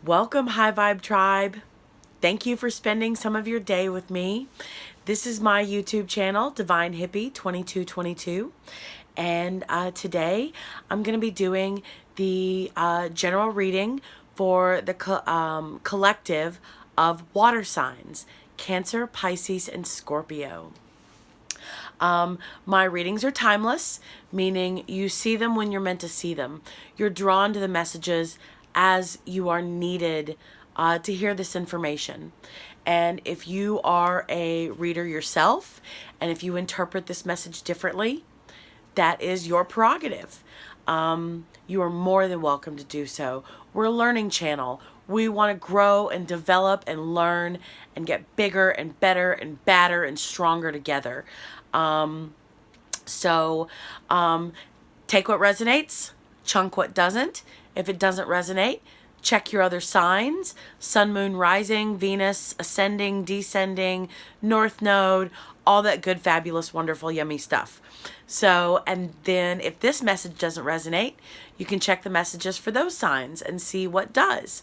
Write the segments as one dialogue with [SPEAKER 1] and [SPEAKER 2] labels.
[SPEAKER 1] Welcome, High Vibe Tribe. Thank you for spending some of your day with me. This is my YouTube channel, Divine Hippie 2222. And today I'm going to be doing the general reading for the collective of water signs, Cancer, Pisces, and Scorpio. My readings are timeless, meaning you see them when you're meant to see them. You're drawn to the messages as you are needed to hear this information. And if you are a reader yourself, and if you interpret this message differently, that is your prerogative. You are more than welcome to do so. We're a learning channel. We want to grow and develop and learn and get bigger and better and badder and stronger together. Take what resonates, chunk what doesn't. If it doesn't resonate, check your other signs: sun, moon, rising, Venus, ascending, descending, north node, all that good, fabulous, wonderful, yummy stuff. So, and then if this message doesn't resonate, you can check the messages for those signs and see what does.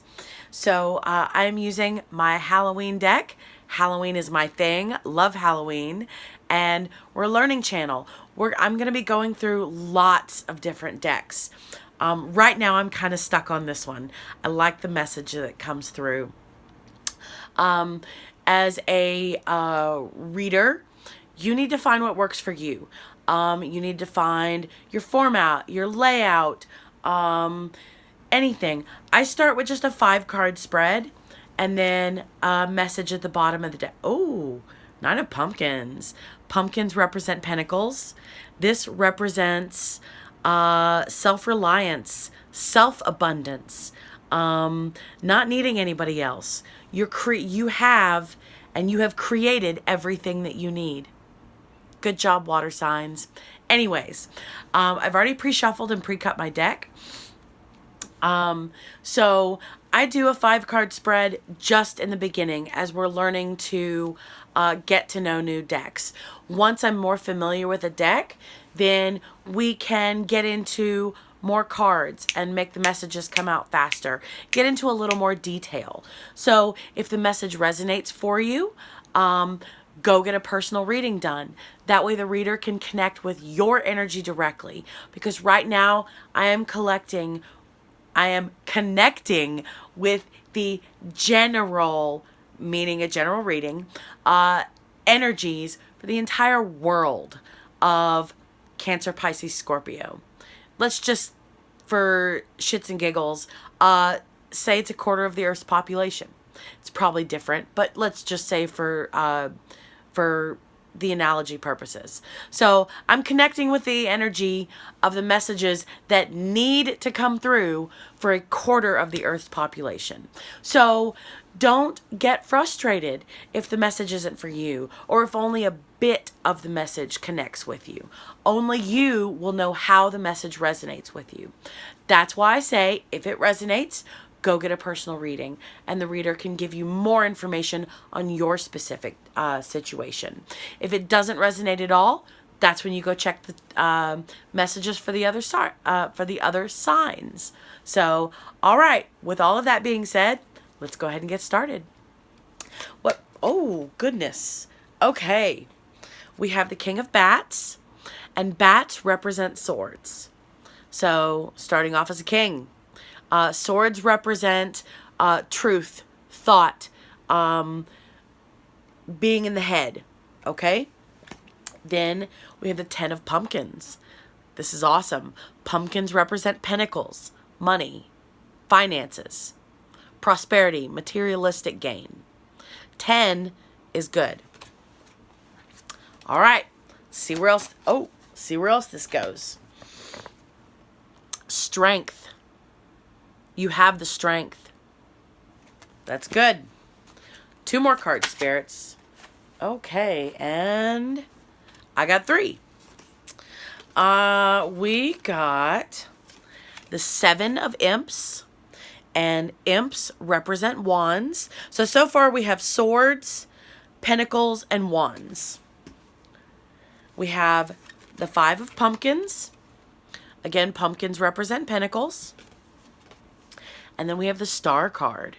[SPEAKER 1] So I'm using my Halloween deck. Halloween is my thing. Love Halloween. And we're a learning channel. I'm going to be going through lots of different decks. Right now, I'm kind of stuck on this one. I like the message that comes through. As a reader, you need to find what works for you. You need to find your format, your layout, anything. I start with just a 5-card spread and then a message at the bottom of the deck. Oh, 9 of Pumpkins. Pumpkins represent pentacles. This represents self-reliance, self-abundance, not needing anybody else. You have created everything that you need. Good job, water signs. Anyways, I've already pre-shuffled and pre-cut my deck. So I do a 5-card spread just in the beginning as we're learning to get to know new decks. Once I'm more familiar with a deck, then we can get into more cards and make the messages come out faster. Get into a little more detail. So if the message resonates for you, go get a personal reading done. That way the reader can connect with your energy directly. Because right now I am connecting with the general, meaning a general reading, energies for the entire world of Cancer, Pisces, Scorpio. Let's just, for shits and giggles, say it's a quarter of the Earth's population. It's probably different, but let's just say for the analogy purposes. So I'm connecting with the energy of the messages that need to come through for a quarter of the Earth's population. So don't get frustrated if the message isn't for you, or if only a bit of the message connects with you. Only you will know how the message resonates with you. That's why I say, if it resonates, go get a personal reading, and the reader can give you more information on your specific situation. If it doesn't resonate at all, that's when you go check the messages for the other signs. So, all right. With all of that being said, let's go ahead and get started. What? Oh goodness. Okay. We have the King of Bats, and bats represent swords. So, starting off as a king. Swords represent truth, thought, being in the head, okay? Then we have the 10 of Pumpkins. This is awesome. Pumpkins represent pentacles, money, finances, prosperity, materialistic gain. 10 is good. All right, see where else this goes. Strength. You have the strength. That's good. 2 more cards, spirits. Okay, and I got 3. We got the 7 of Imps, and Imps represent wands. So far we have swords, pentacles, and wands. We have the 5 of Pumpkins. Again, pumpkins represent pentacles. And then we have the Star card.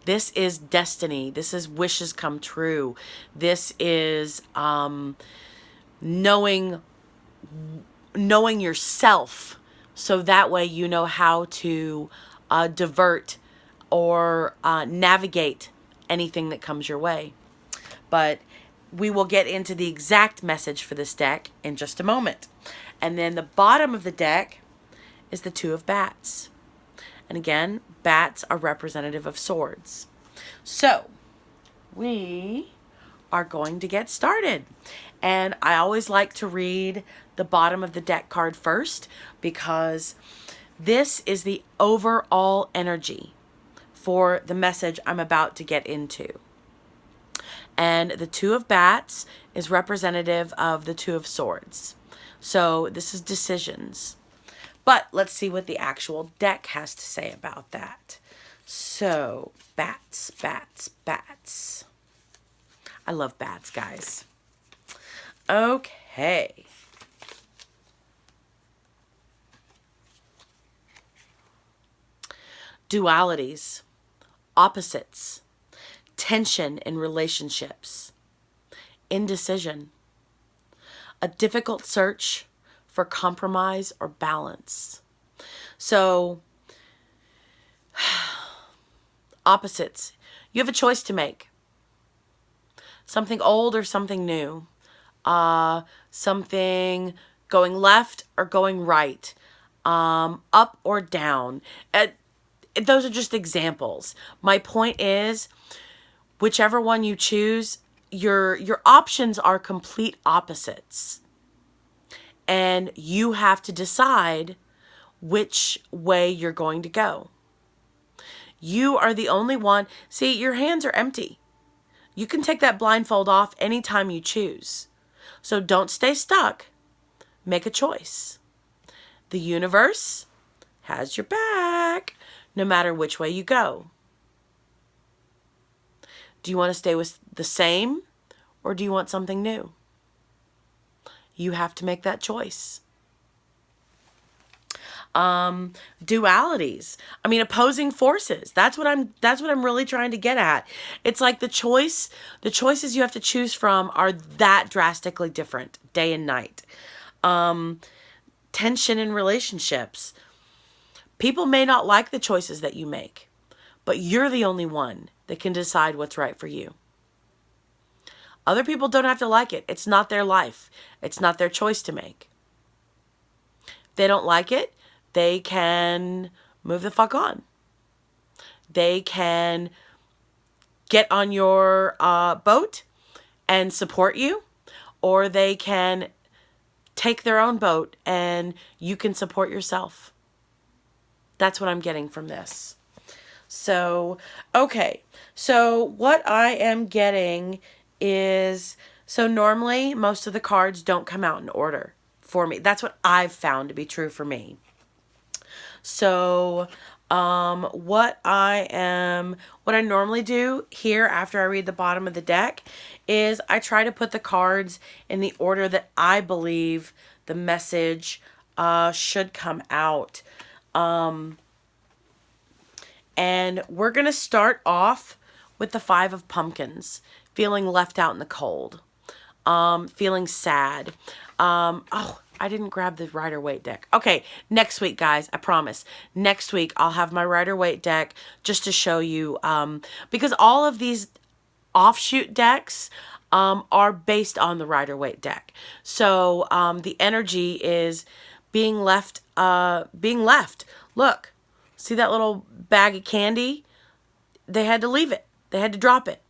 [SPEAKER 1] This is destiny. This is wishes come true. This is knowing yourself, so that way you know how to divert or navigate anything that comes your way. But we will get into the exact message for this deck in just a moment. And then the bottom of the deck is the Two of Bats. And again, bats are representative of swords. So we are going to get started. And I always like to read the bottom of the deck card first, because this is the overall energy for the message I'm about to get into. And the Two of Bats is representative of the Two of Swords. So this is decisions. But let's see what the actual deck has to say about that. So, bats, bats, bats. I love bats, guys. Okay. Dualities, opposites, tension in relationships, indecision, a difficult search for compromise or balance. So, opposites. You have a choice to make. Something old or something new. Something going left or going right. Up or down. Those are just examples. My point is, whichever one you choose, your options are complete opposites. And you have to decide which way you're going to go. You are the only one. See, your hands are empty. You can take that blindfold off anytime you choose. So don't stay stuck. Make a choice. The universe has your back, no matter which way you go. Do you want to stay with the same, or do you want something new? You have to make that choice. Dualities. I mean, opposing forces. That's what I'm really trying to get at. It's like the choices you have to choose from are that drastically different day and night. Tension in relationships. People may not like the choices that you make, but you're the only one that can decide what's right for you. Other people don't have to like it. It's not their life. It's not their choice to make. If they don't like it, they can move the fuck on. They can get on your boat and support you, or they can take their own boat and you can support yourself. That's what I'm getting from this. So, okay. So what I am getting is, so normally most of the cards don't come out in order for me. That's what I've found to be true for me. So what I normally do here after I read the bottom of the deck is I try to put the cards in the order that I believe the message should come out. And we're going to start off with the Five of Pumpkins, feeling left out in the cold, feeling sad. Oh, I didn't grab the Rider-Waite deck. Okay, next week, guys, I promise. Next week, I'll have my Rider-Waite deck just to show you, because all of these offshoot decks are based on the Rider-Waite deck. So the energy is being left. Look, see that little bag of candy? They had to leave it. They had to drop it.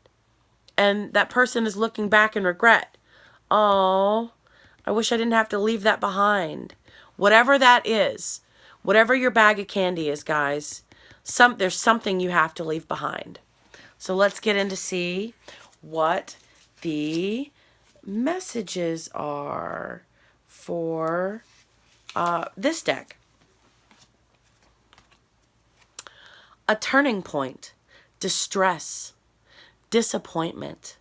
[SPEAKER 1] And that person is looking back in regret. Oh, I wish I didn't have to leave that behind. Whatever that is, whatever your bag of candy is, guys, there's something you have to leave behind. So let's get in to see what the messages are for this deck. A turning point, distress, disappointment,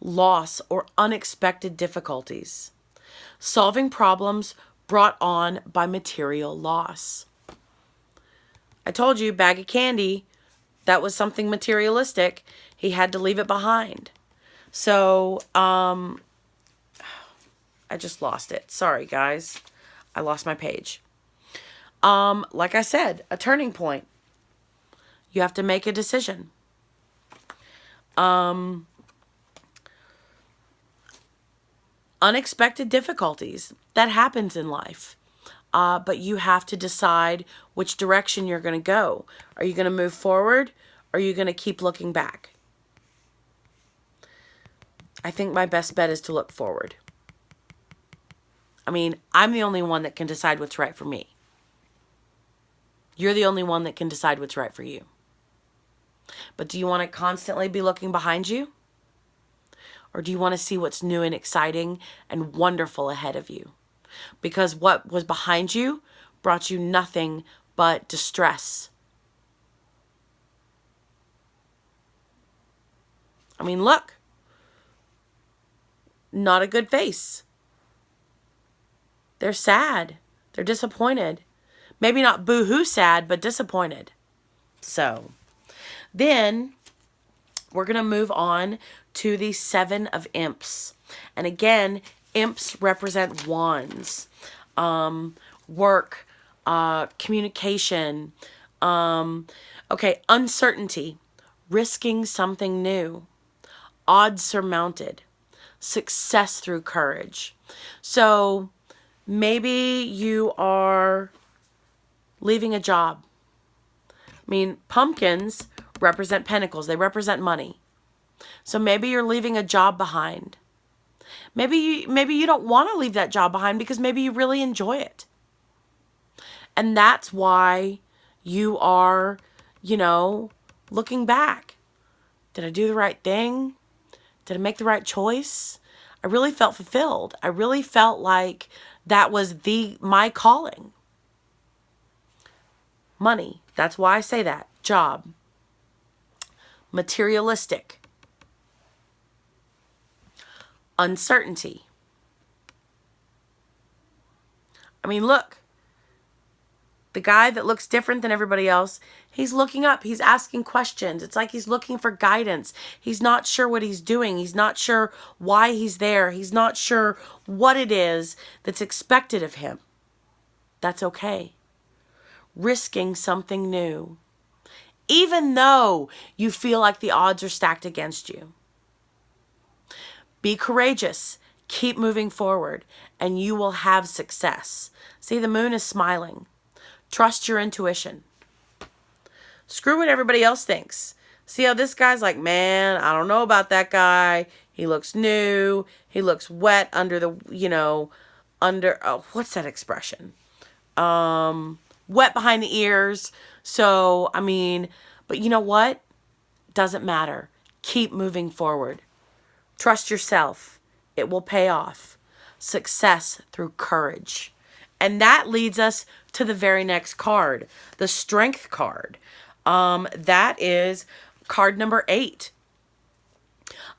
[SPEAKER 1] loss or unexpected difficulties, solving problems brought on by material loss. I told you, bag of candy, that was something materialistic. He had to leave it behind. So, I just lost it. Sorry, guys. I lost my page. Like I said, a turning point. You have to make a decision. Unexpected difficulties. That happens in life. But you have to decide which direction you're going to go. Are you going to move forward? Or are you going to keep looking back? I think my best bet is to look forward. I mean, I'm the only one that can decide what's right for me. You're the only one that can decide what's right for you. But do you want to constantly be looking behind you? Or do you want to see what's new and exciting and wonderful ahead of you? Because what was behind you brought you nothing but distress. I mean, look. Not a good face. They're sad. They're disappointed. Maybe not boo-hoo sad, but disappointed. So, then we're going to move on to the Seven of Imps. And again, imps represent wands, work, communication, uncertainty, risking something new, odds surmounted, success through courage. So maybe you are leaving a job. I mean, pumpkins represent pentacles. They represent money. So maybe you're leaving a job behind. Maybe you don't want to leave that job behind because maybe you really enjoy it. And that's why you are, looking back. Did I do the right thing? Did I make the right choice? I really felt fulfilled. I really felt like that was my calling. Money. That's why I say that. Job. Materialistic. Uncertainty. I mean, look. The guy that looks different than everybody else, he's looking up. He's asking questions. It's like he's looking for guidance. He's not sure what he's doing. He's not sure why he's there. He's not sure what it is that's expected of him. That's okay. Risking something new. Even though you feel like the odds are stacked against you. Be courageous. Keep moving forward. And you will have success. See, the moon is smiling. Trust your intuition. Screw what everybody else thinks. See how this guy's like, man, I don't know about that guy. He looks new. He looks wet under the, what's that expression? Wet behind the ears. So, but you know what? Doesn't matter. Keep moving forward. Trust yourself. It will pay off. Success through courage. And that leads us to the very next card, the Strength card. That is card number 8.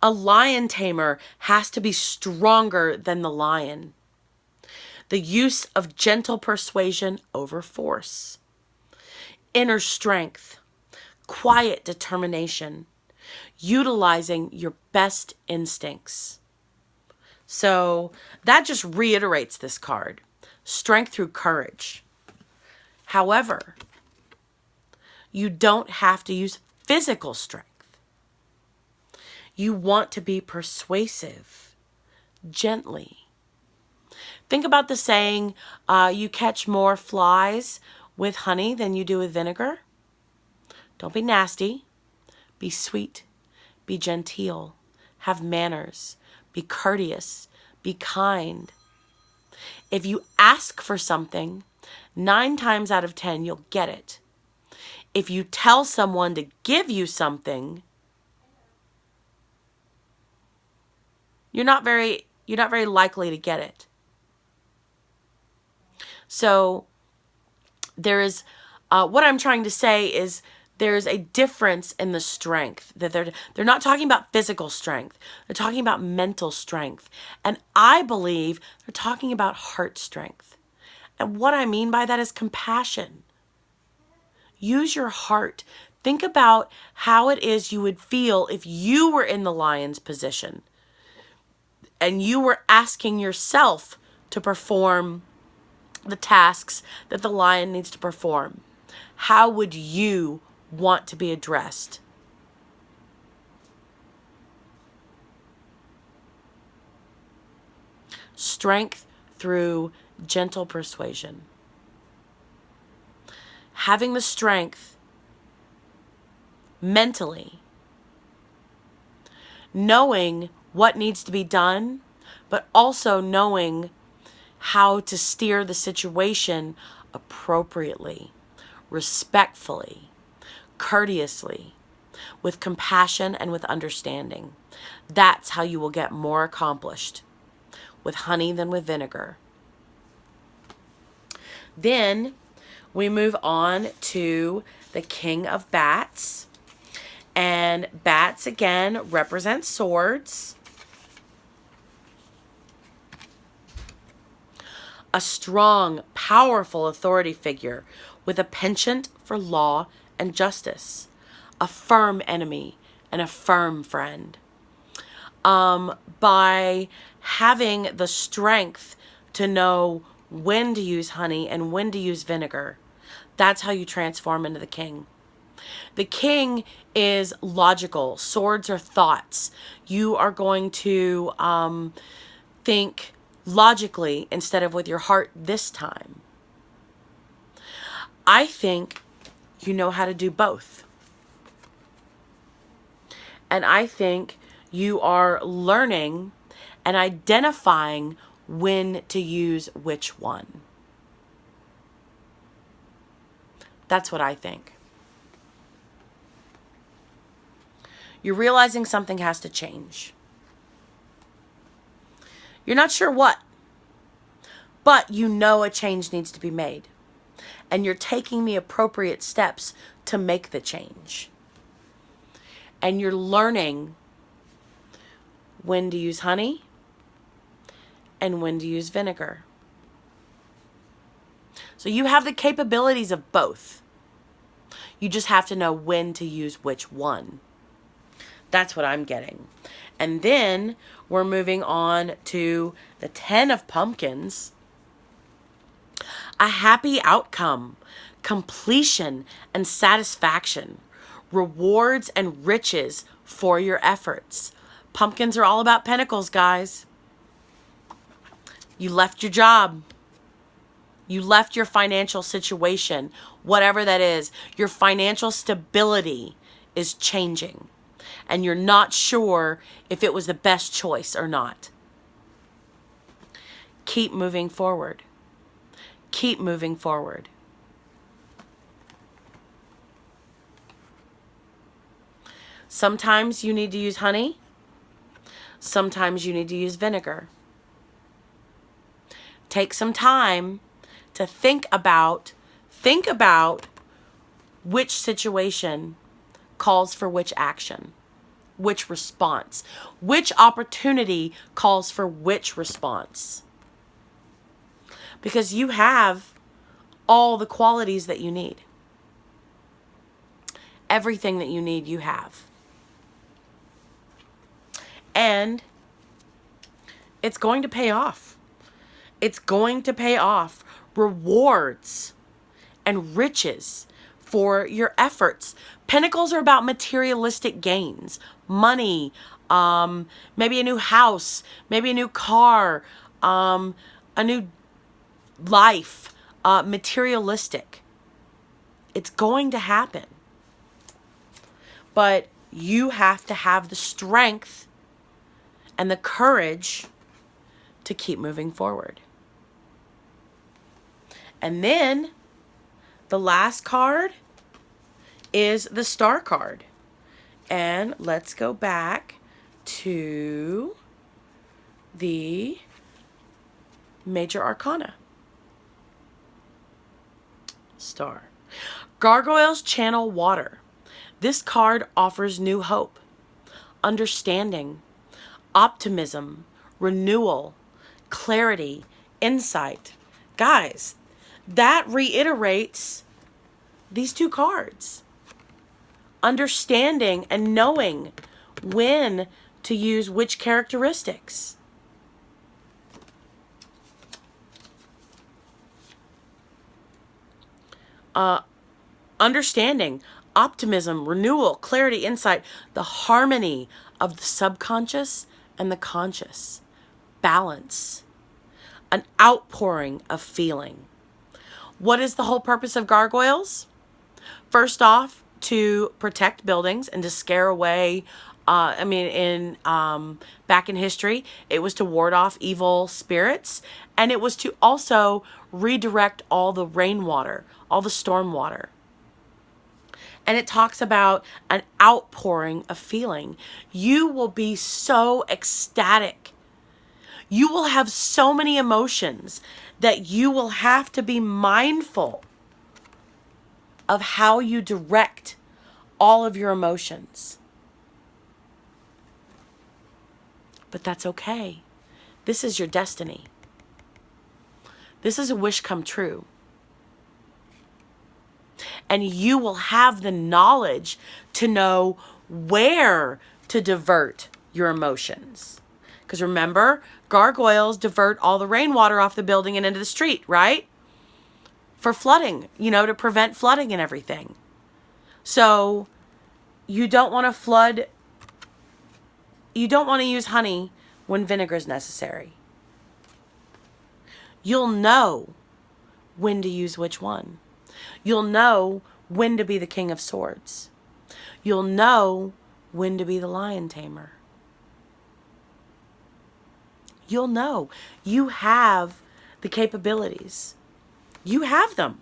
[SPEAKER 1] A lion tamer has to be stronger than the lion. The use of gentle persuasion over force. Inner strength. Quiet determination. Utilizing your best instincts. So that just reiterates this card. Strength through courage. However, you don't have to use physical strength. You want to be persuasive, gently. Think about the saying, you catch more flies with honey than you do with vinegar. Don't be nasty. Be sweet. Be genteel. Have manners. Be courteous. Be kind. If you ask for something, 9 times out of 10, you'll get it. If you tell someone to give you something, you're not very likely to get it. So there is, what I'm trying to say is there's a difference in the strength. That they're not talking about physical strength. They're talking about mental strength. And I believe they're talking about heart strength. And what I mean by that is compassion. Use your heart. Think about how it is you would feel if you were in the lion's position and you were asking yourself to perform the tasks that the lion needs to perform. How would you want to be addressed? Strength through gentle persuasion. Having the strength mentally, knowing what needs to be done, but also knowing how to steer the situation appropriately, respectfully, courteously, with compassion and with understanding. That's how you will get more accomplished with honey than with vinegar. Then we move on to the King of Bats. And bats, again, represent swords. A strong, powerful authority figure with a penchant for law and justice. A firm enemy and a firm friend. By having the strength to know when to use honey and when to use vinegar, that's how you transform into the king. The king is logical. Swords are thoughts. You are going to think logically instead of with your heart this time. I think you know how to do both. And I think you are learning and identifying when to use which one. That's what I think. You're realizing something has to change. You're not sure what, but you know a change needs to be made. And you're taking the appropriate steps to make the change. And you're learning when to use honey and when to use vinegar. So you have the capabilities of both. You just have to know when to use which one. That's what I'm getting. And then we're moving on to the 10 of Pumpkins. A happy outcome, completion and satisfaction, rewards and riches for your efforts. Pumpkins are all about pentacles, guys. You left your job. You left your financial situation, whatever that is. Your financial stability is changing. And you're not sure if it was the best choice or not. Keep moving forward. Keep moving forward. Sometimes you need to use honey. Sometimes you need to use vinegar. Take some time to think about which situation calls for which action, which response, which opportunity calls for which response. Because you have all the qualities that you need. Everything that you need, you have. And it's going to pay off. It's going to pay off. Rewards and riches for your efforts. Pentacles are about materialistic gains. Money, maybe a new house, maybe a new car, a new life, materialistic. It's going to happen. But you have to have the strength and the courage to keep moving forward. And then the last card is the Star card. And let's go back to the Major Arcana. Star. Gargoyles channel water. This card offers new hope, understanding, optimism, renewal, clarity, insight. Guys, that reiterates these two cards. Understanding and knowing when to use which characteristics. Understanding, optimism, renewal, clarity, insight, the harmony of the subconscious and the conscious, balance, an outpouring of feeling. What is the whole purpose of gargoyles? First off, to protect buildings and to scare away, back in history, it was to ward off evil spirits, and it was to also redirect all the rainwater, all the storm water. And it talks about an outpouring of feeling. You will be so ecstatic. You will have so many emotions that you will have to be mindful of how you direct all of your emotions. But that's okay. This is your destiny. This is a wish come true. And you will have the knowledge to know where to divert your emotions. Because remember, gargoyles divert all the rainwater off the building and into the street, right? For flooding, to prevent flooding and everything. So you don't want to flood. You don't want to use honey when vinegar is necessary. You'll know when to use which one. You'll know when to be the King of Swords. You'll know when to be the Lion Tamer. You'll know. You have the capabilities. You have them.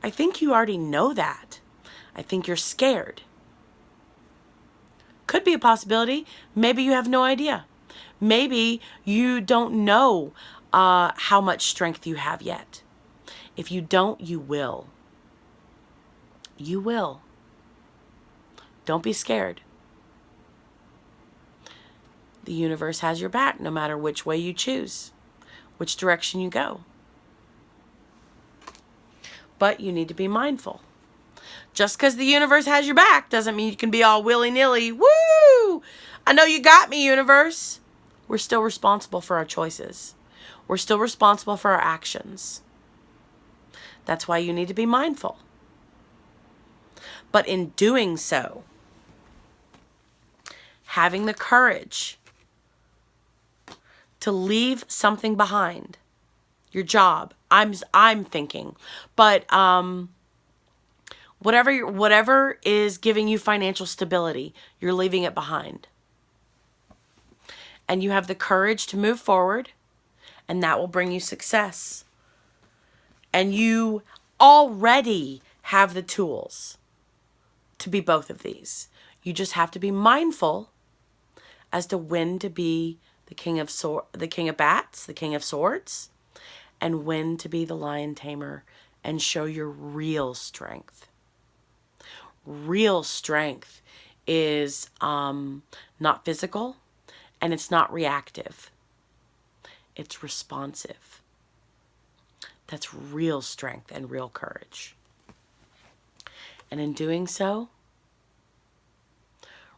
[SPEAKER 1] I think you already know that. I think you're scared. Could be a possibility. Maybe you have no idea. Maybe you don't know how much strength you have yet. If you don't, you will. You will. Don't be scared. The universe has your back no matter which way you choose, which direction you go. But you need to be mindful. Just because the universe has your back doesn't mean you can be all willy-nilly. Woo! I know you got me, universe. We're still responsible for our choices. We're still responsible for our actions. That's why you need to be mindful. But in doing so, having the courage to leave something behind, your job, I'm thinking, but whatever is giving you financial stability, you're leaving it behind. And you have the courage to move forward, and that will bring you success. And you already have the tools to be both of these. You just have to be mindful as to when to be the king of bats, the king of swords, and when to be the lion tamer and show your real strength. Real strength is not physical, and it's not reactive. It's responsive. That's real strength and real courage. And in doing so,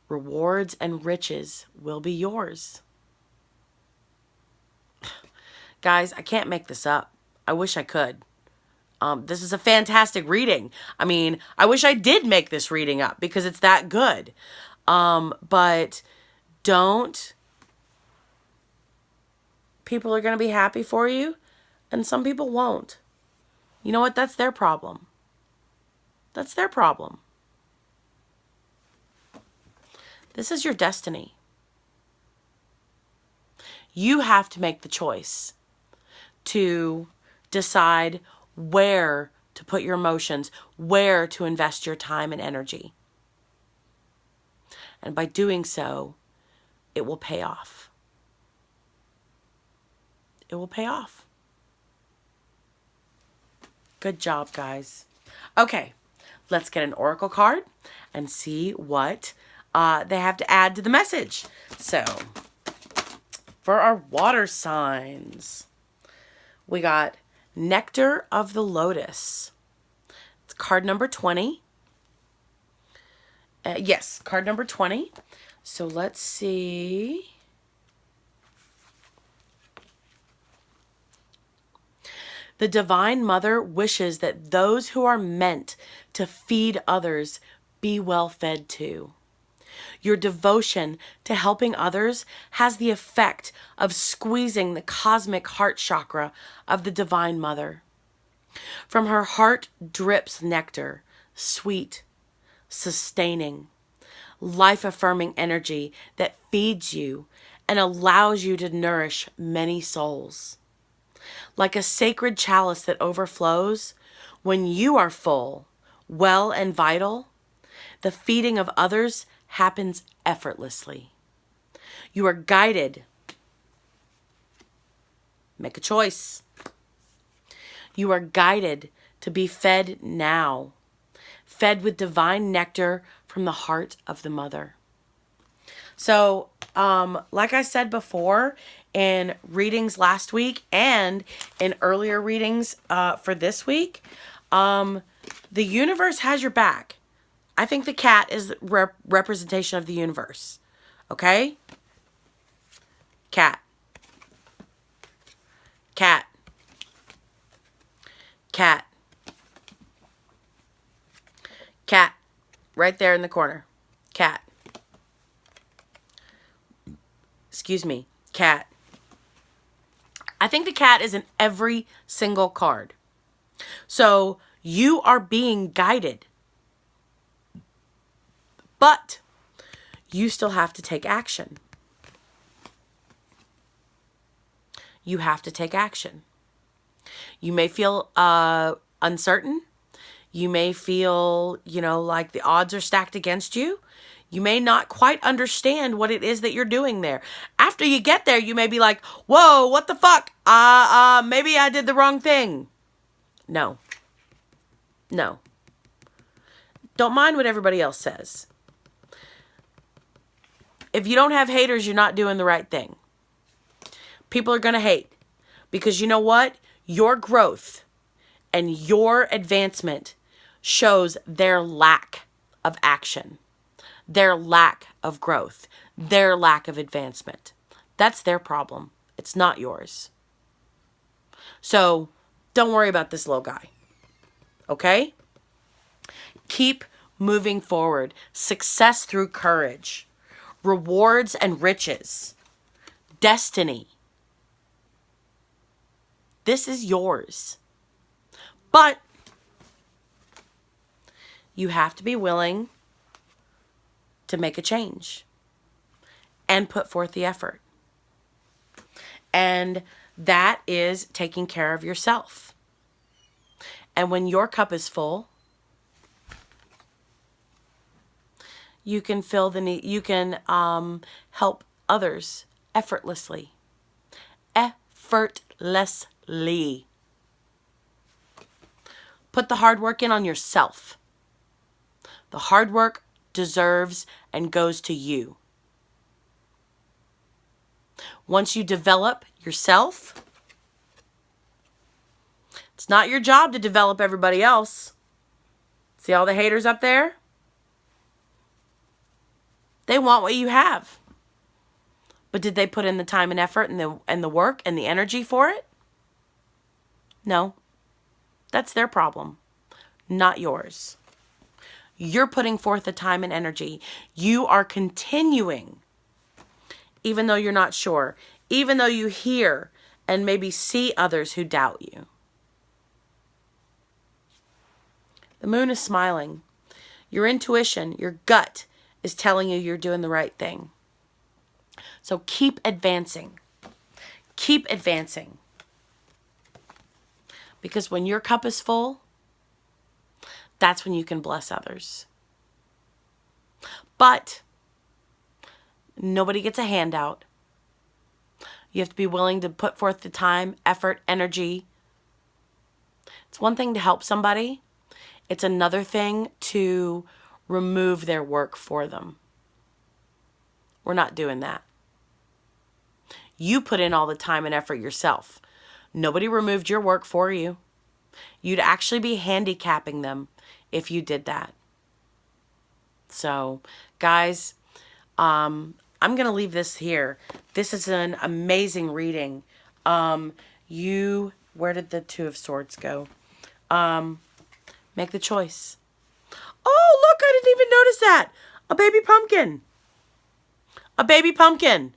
[SPEAKER 1] rewards and riches will be yours. Guys, I can't make this up. I wish I could. This is a fantastic reading. I mean, I wish I did make this reading up because it's that good. But don't. People are going to be happy for you, and some people won't. You know what? That's their problem. That's their problem. This is your destiny. You have to make the choice to decide where to put your emotions, where to invest your time and energy. And by doing so, it will pay off. It will pay off. Good job, guys. Okay, let's get an oracle card and see what they have to add to the message. So, for our water signs, we got Nectar of the Lotus. It's card number 20. Yes, card number 20. So let's see. The Divine Mother wishes that those who are meant to feed others be well fed too. Your devotion to helping others has the effect of squeezing the cosmic heart chakra of the Divine Mother. From her heart drips nectar, sweet, sustaining, life-affirming energy that feeds you and allows you to nourish many souls. Like a sacred chalice that overflows, when you are full, well and vital, the feeding of others happens effortlessly. You are guided. Make a choice. You are guided to be fed now, fed with divine nectar from the heart of the Mother. So, like I said before, in readings last week and in earlier readings for this week, the universe has your back. I think the cat is representation of the universe. Okay? Cat. Cat. Cat. Cat. Right there in the corner. Cat. Excuse me. Cat. I think the cat is in every single card. So you are being guided. But you still have to take action. You have to take action. You may feel uncertain. You may feel, like the odds are stacked against you. You may not quite understand what it is that you're doing there. After you get there, you may be like, whoa, what the fuck? Maybe I did the wrong thing. No. No. Don't mind what everybody else says. If you don't have haters, you're not doing the right thing. People are going to hate. Because you know what? Your growth and your advancement shows their lack of action, their lack of growth, their lack of advancement. That's their problem. It's not yours. So don't worry about this little guy. Okay? Keep moving forward. Success through courage. Rewards and riches. Destiny. This is yours. But you have to be willing to make a change and put forth the effort. And that is taking care of yourself. And when your cup is full, you can fill the need. You can help others effortlessly. Effortlessly. Put the hard work in on yourself. The hard work deserves and goes to you. Once you develop yourself, it's not your job to develop everybody else. See all the haters up there? They want what you have. But did they put in the time and effort and the work and the energy for it? No. That's their problem, not yours. You're putting forth the time and energy. You are continuing, even though you're not sure, even though you hear and maybe see others who doubt you. The moon is smiling. Your intuition, your gut is telling you you're doing the right thing. So keep advancing. Keep advancing. Because when your cup is full, that's when you can bless others. But nobody gets a handout. You have to be willing to put forth the time, effort, energy. It's one thing to help somebody. It's another thing to remove their work for them. We're not doing that. You put in all the time and effort yourself. Nobody removed your work for you. You'd actually be handicapping them if you did that. So, guys, I'm going to leave this here. This is an amazing reading. Where did the Two of Swords go? Make the choice. Oh, look, I didn't even notice that. A baby pumpkin. A baby pumpkin.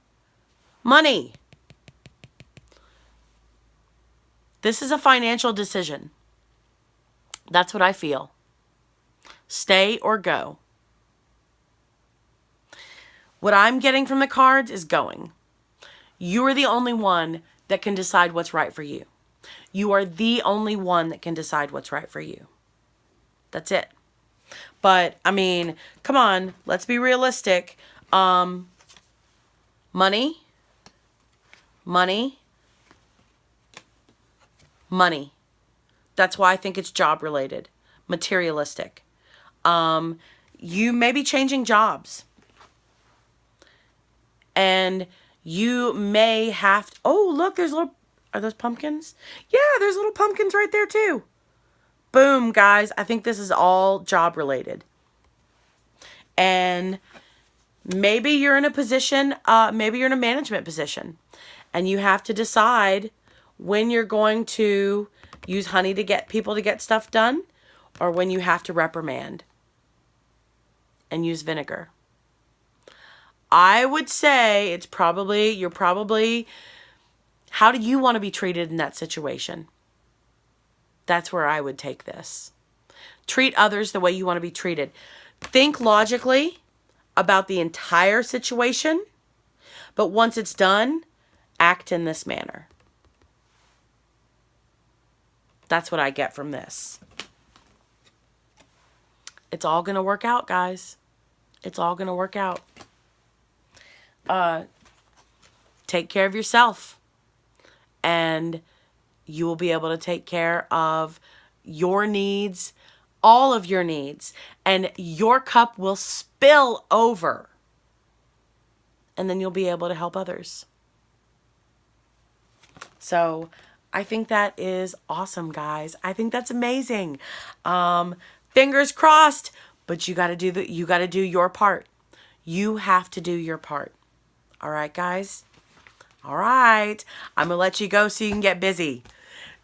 [SPEAKER 1] Money. This is a financial decision. That's what I feel. Stay or go. What I'm getting from the cards is going. You are the only one that can decide what's right for you. You are the only one that can decide what's right for you. That's it. But, I mean, come on. Let's be realistic. Money. Money. Money. That's why I think it's job related. Materialistic. You may be changing jobs. And you may have to, oh, look, there's little, are those pumpkins? Yeah, there's little pumpkins right there too. Boom, guys. I think this is all job related. And maybe you're in a position, maybe you're in a management position. And you have to decide when you're going to use honey to get people to get stuff done, or when you have to reprimand and use vinegar. I would say you're probably, how do you want to be treated in that situation? That's where I would take this. Treat others the way you want to be treated. Think logically about the entire situation, but once it's done, act in this manner. That's what I get from this. It's all going to work out, guys. It's all going to work out. Take care of yourself, and you will be able to take care of your needs, all of your needs, and your cup will spill over, and then you'll be able to help others. So I think that is awesome, guys. I think that's amazing. Fingers crossed, but you got to do your part. You have to do your part. All right, guys? All right. I'm going to let you go so you can get busy.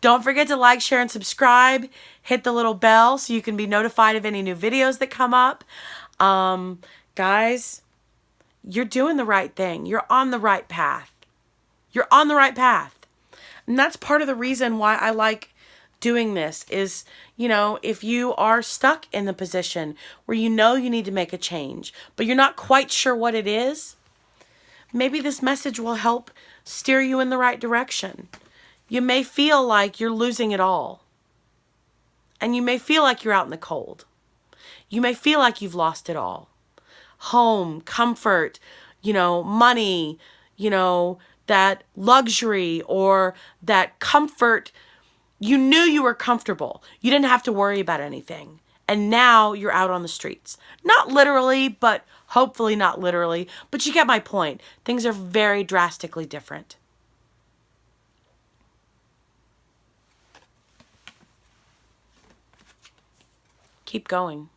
[SPEAKER 1] Don't forget to like, share, and subscribe. Hit the little bell so you can be notified of any new videos that come up. Guys, you're doing the right thing. You're on the right path. You're on the right path. And that's part of the reason why I like doing this is, you know, if you are stuck in the position where you know you need to make a change, but you're not quite sure what it is, maybe this message will help steer you in the right direction. You may feel like you're losing it all. And you may feel like you're out in the cold. You may feel like you've lost it all. Home, comfort, you know, money, you know, that luxury or that comfort. You knew you were comfortable. You didn't have to worry about anything. And now you're out on the streets. Not literally, but hopefully not literally. But you get my point. Things are very drastically different. Keep going.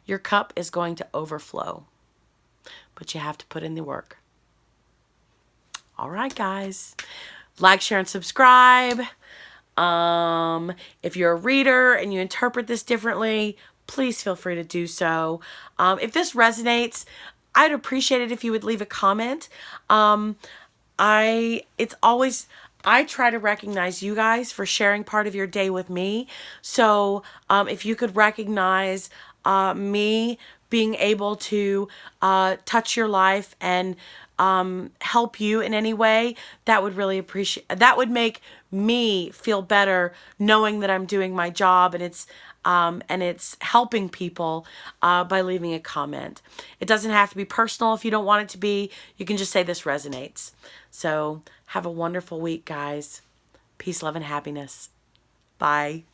[SPEAKER 1] Your cup is going to overflow. But you have to put in the work. All right, guys. Like, share, and subscribe. If you're a reader and you interpret this differently, please feel free to do so. If this resonates, I'd appreciate it if you would leave a comment. I try to recognize you guys for sharing part of your day with me. So if you could recognize me being able to touch your life and help you in any way, that would make me feel better knowing that I'm doing my job and it's helping people by leaving a comment. It doesn't have to be personal if you don't want it to be. You can just say this resonates. So have a wonderful week, guys. Peace, love, and happiness. Bye.